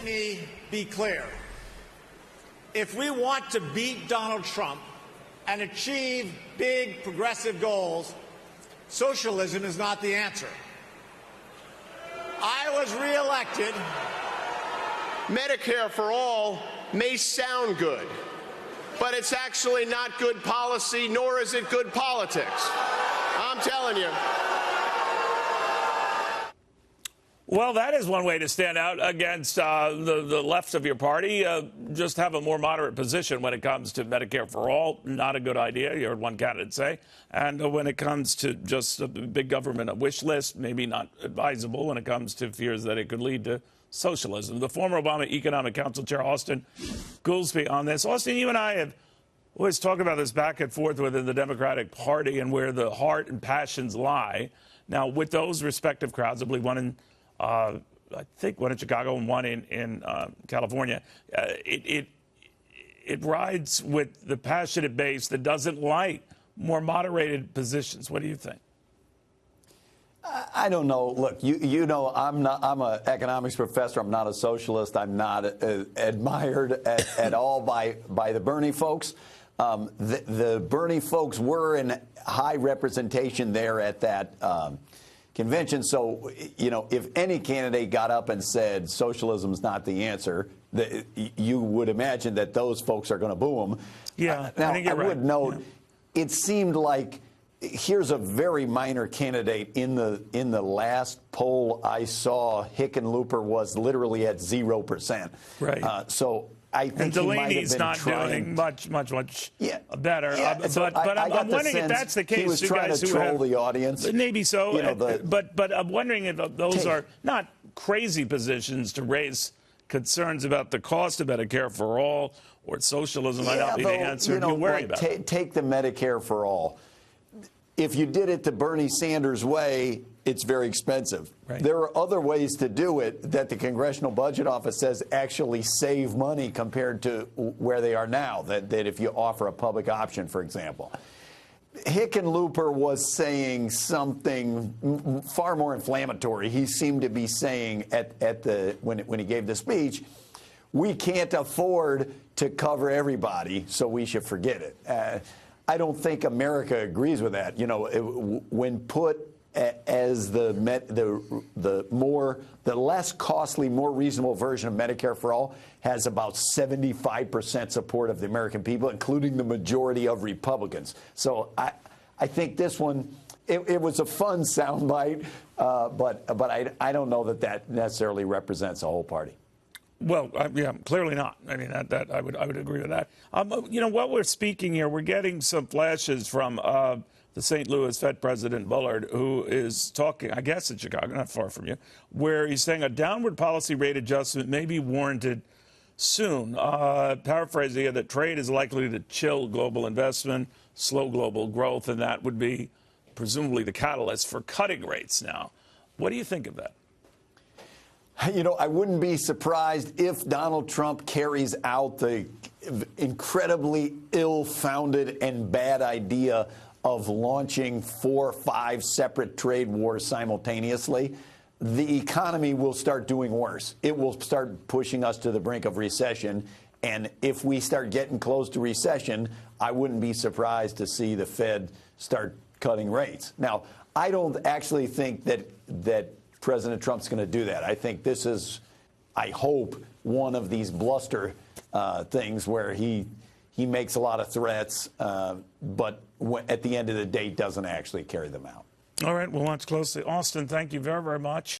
let me be clear. If we want to beat Donald Trump and achieve big progressive goals, socialism is not the answer. I was reelected. Medicare for all may sound good, but it's actually not good policy, nor is it good politics. I'm telling you. Well, that is one way to stand out against the left of your party. Just have a more moderate position when it comes to Medicare for all. Not a good idea, you heard one candidate say. And when it comes to just a big government wish list, maybe not advisable when it comes to fears that it could lead to socialism. The former Obama Economic Council Chair Austan Goolsbee on this. Austan, you and I have always talked about this back and forth within the Democratic Party and where the heart and passions lie. Now, with those respective crowds, I believe one in I think one in Chicago and one in California. It rides with the passionate base that doesn't like more moderated positions. What do you think? I don't know. Look, you know, I'm an economics professor. I'm not a socialist. I'm not admired at all by the Bernie folks. The Bernie folks were in high representation there at that convention. So, you know, if any candidate got up and said socialism's not the answer, you would imagine that those folks are going to boo them. Yeah, now, I would note, it seemed like here's a very minor candidate. In the last poll I saw, Hickenlooper was literally at 0%. Right. So I think and Delaney's not doing much better. Yeah, but I'm wondering if that's the case. He was trying to troll the audience. Maybe so. You know, but I'm wondering if those are not crazy positions to raise concerns about the cost of Medicare for all or socialism might not be the answer. You know, worry about take the Medicare for all. If you did it the Bernie Sanders way, it's very expensive. Right. There are other ways to do it that the Congressional Budget Office says actually save money compared to where they are now, that if you offer a public option, for example. Hickenlooper was saying something far more inflammatory. He seemed to be saying when he gave the speech, we can't afford to cover everybody, so we should forget it. I don't think America agrees with that. You know, when put as the less costly, more reasonable version of Medicare for all has about 75% support of the American people, including the majority of Republicans. So I think this one, it was a fun soundbite, but I don't know that necessarily represents a whole party. Well, yeah, clearly not. I mean, that I would agree with that. You know, while we're speaking here, we're getting some flashes from the St. Louis Fed President Bullard, who is talking, I guess, in Chicago, not far from you, where he's saying a downward policy rate adjustment may be warranted soon. Paraphrasing it, that trade is likely to chill global investment, slow global growth, and that would be presumably the catalyst for cutting rates now. What do you think of that? You know, I wouldn't be surprised if Donald Trump carries out the incredibly ill-founded and bad idea of launching 4 or 5 separate trade wars simultaneously. The economy will start doing worse. It will start pushing us to the brink of recession. And if we start getting close to recession, I wouldn't be surprised to see the Fed start cutting rates. Now, I don't actually think that President Trump's going to do that. I think this is, I hope, one of these bluster things where he makes a lot of threats, but at the end of the day doesn't actually carry them out. All right, we'll watch closely. Austan, thank you very, very much.